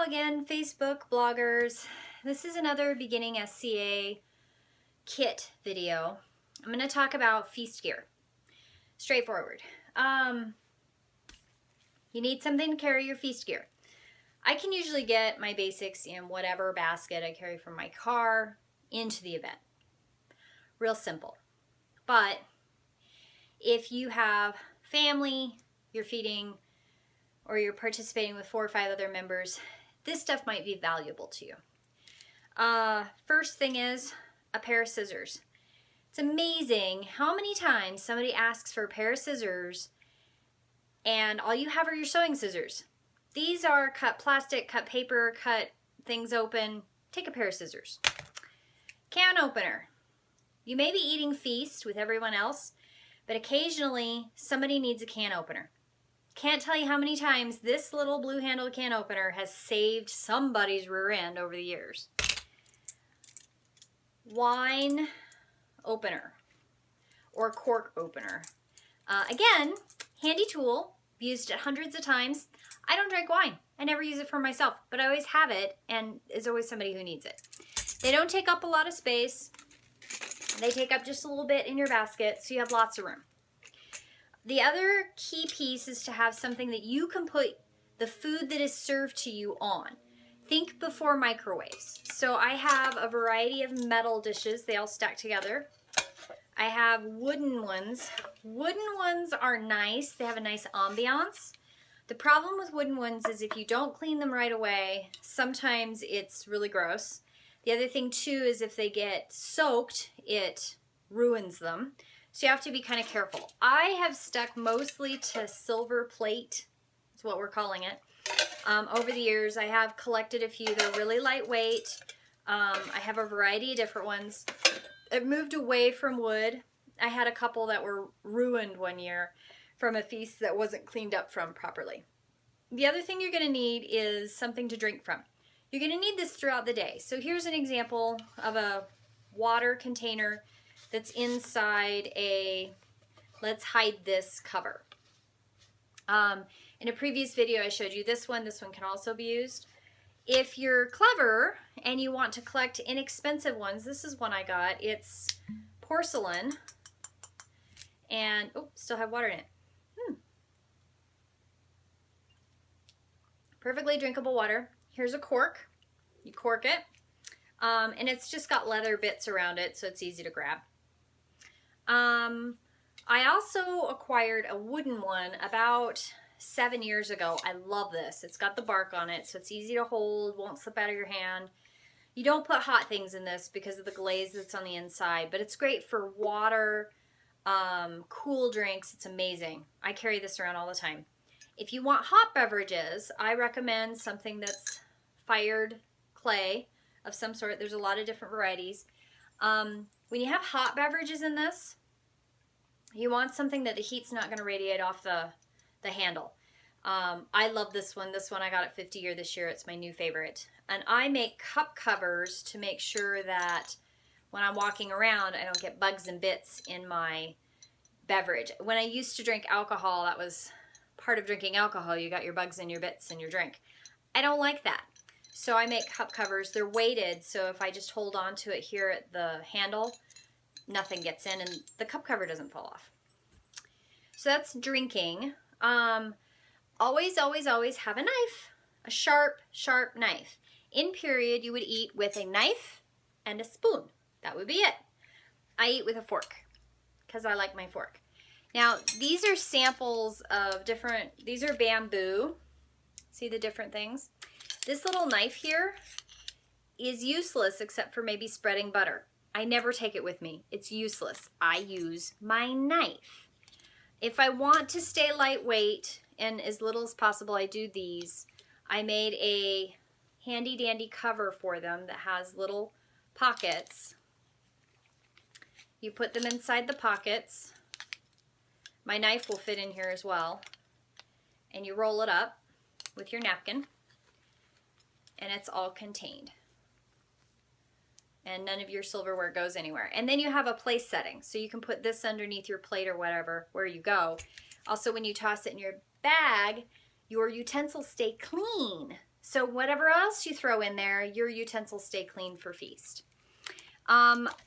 again, Facebook bloggers. This is another beginning SCA kit video. I'm going to talk about feast gear. Straightforward. You need something to carry your feast gear. I can usually get my basics in whatever basket I carry from my car into the event. Real simple. But if you have family, you're feeding, or you're participating with 4 or 5 other members, this stuff might be valuable to you. First thing is a pair of scissors. It's amazing how many times somebody asks for a pair of scissors and all you have are your sewing scissors. These are cut plastic, cut paper, cut things open. Take a pair of scissors. Can opener. You may be eating feast with everyone else, but occasionally somebody needs a can opener. Can't tell you how many times this little blue handled can opener has saved somebody's rear end over the years. Wine opener or cork opener. Again, handy tool, used it hundreds of times. I don't drink wine. I never use it for myself, but I always have it, and there's always somebody who needs it. They don't take up a lot of space. They take up just a little bit in your basket, so you have lots of room. The other key piece is to have something that you can put the food that is served to you on. Think before microwaves. So I have a variety of metal dishes. They all stack together. I have wooden ones. Wooden ones are nice. They have a nice ambiance. The problem with wooden ones is if you don't clean them right away, sometimes it's really gross. The other thing too is if they get soaked, it ruins them. So you have to be kind of careful. I have stuck mostly to silver plate. That's what we're calling it. Over the years, I have collected a few. They're really lightweight. I have a variety of different ones. I've moved away from wood. I had a couple that were ruined one year from a feast that wasn't cleaned up from properly. The other thing you're going to need is something to drink from. You're going to need this throughout the day. So here's an example of a water container that's inside a let's hide this cover. In a previous video I showed you this one. This one can also be used. If you're clever and you want to collect inexpensive ones, this is one I got. It's porcelain and still have water in it. Perfectly drinkable water. Here's a cork. You cork it. And it's just got leather bits around it, so it's easy to grab. I also acquired a wooden one about 7 years ago. I love this. It's got the bark on it, so it's easy to hold, won't slip out of your hand. You don't put hot things in this because of the glaze that's on the inside, but it's great for water, cool drinks. It's amazing. I carry this around all the time. If you want hot beverages, I recommend something that's fired clay of some sort. There's a lot of different varieties. When you have hot beverages in this, you want something that the heat's not going to radiate off the handle. I love this one. This one I got at 50 year this year. It's my new favorite. And I make cup covers to make sure that when I'm walking around, I don't get bugs and bits in my beverage. When I used to drink alcohol, that was part of drinking alcohol. You got your bugs and your bits in your drink. I don't like that. So I make cup covers. They're weighted, so if I just hold on to it here at the handle, nothing gets in and the cup cover doesn't fall off. So that's drinking. Always, always, always have a knife. A sharp, sharp knife. In period, you would eat with a knife and a spoon. That would be it. I eat with a fork because I like my fork. Now, these are samples of these are bamboo. See the different things? This little knife here is useless except for maybe spreading butter. I never take it with me. It's useless. I use my knife. If I want to stay lightweight and as little as possible, I do these. I made a handy dandy cover for them that has little pockets. You put them inside the pockets. My knife will fit in here as well. And you roll it up with your napkin. And it's all contained. And none of your silverware goes anywhere. And then you have a place setting. So you can put this underneath your plate or whatever, where you go. Also, when you toss it in your bag, your utensils stay clean. So whatever else you throw in there, your utensils stay clean for feast.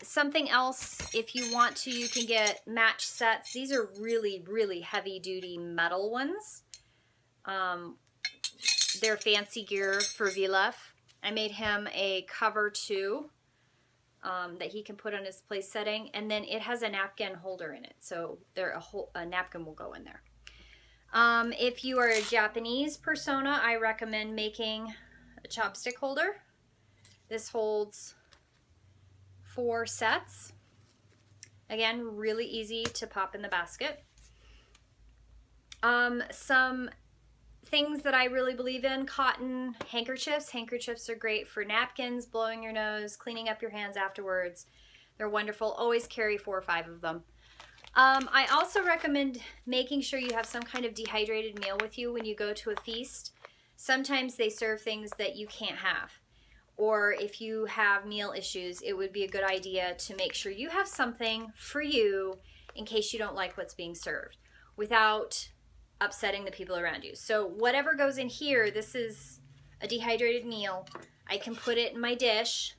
Something else, if you want to, you can get match sets. These are really, really heavy duty metal ones. They're fancy gear for Vilef. I made him a cover too, that he can put on his place setting, and then it has a napkin holder in it, so a napkin will go in there. If you are a Japanese persona, I recommend making a chopstick holder. This holds 4 sets. Again, really easy to pop in the basket. Some things that I really believe in: cotton handkerchiefs. Handkerchiefs are great for napkins, blowing your nose, cleaning up your hands afterwards. They're wonderful. Always carry 4 or 5 of them. I also recommend making sure you have some kind of dehydrated meal with you when you go to a feast. Sometimes they serve things that you can't have. Or if you have meal issues, it would be a good idea to make sure you have something for you in case you don't like what's being served, without upsetting the people around you. So whatever goes in here, this is a dehydrated meal. I can put it in my dish,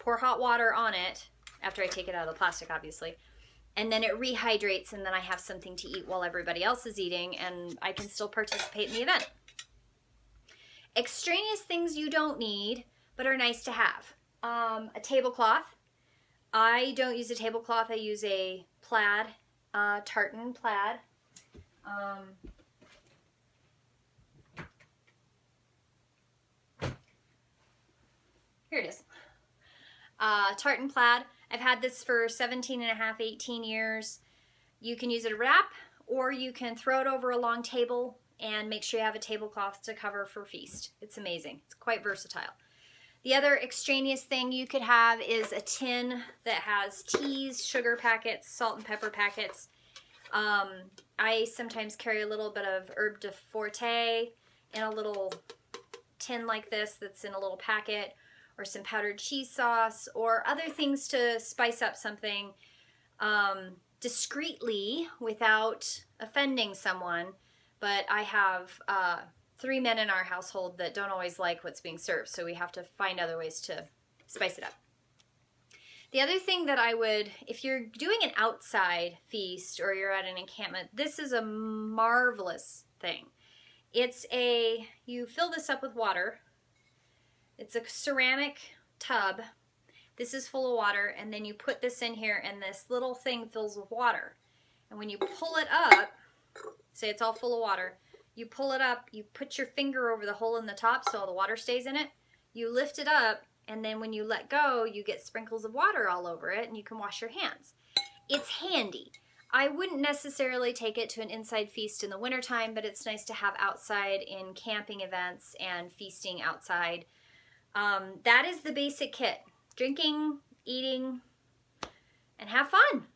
pour hot water on it, after I take it out of the plastic, obviously, and then it rehydrates, and then I have something to eat while everybody else is eating, and I can still participate in the event. Extraneous things you don't need, but are nice to have. A tablecloth. I don't use a tablecloth. I use a plaid, tartan plaid. Here it is. Tartan plaid. I've had this for 17 and a half, 18 years. You can use it to wrap, or you can throw it over a long table and make sure you have a tablecloth to cover for feast. It's amazing. It's quite versatile. The other extraneous thing you could have is a tin that has teas, sugar packets, salt and pepper packets. I sometimes carry a little bit of herb de forte in a little tin like this that's in a little packet, or some powdered cheese sauce, or other things to spice up something discreetly without offending someone. But I have 3 men in our household that don't always like what's being served, so we have to find other ways to spice it up. The other thing that I would, if you're doing an outside feast or you're at an encampment, this is a marvelous thing. You fill this up with water. It's a ceramic tub. This is full of water, and then you put this in here, and this little thing fills with water. And when you pull it up, say it's all full of water, you pull it up, you put your finger over the hole in the top so all the water stays in it. You lift it up, and then when you let go, you get sprinkles of water all over it, and you can wash your hands. It's handy. I wouldn't necessarily take it to an inside feast in the wintertime, but it's nice to have outside in camping events and feasting outside. That is the basic kit. Drinking, eating, and have fun.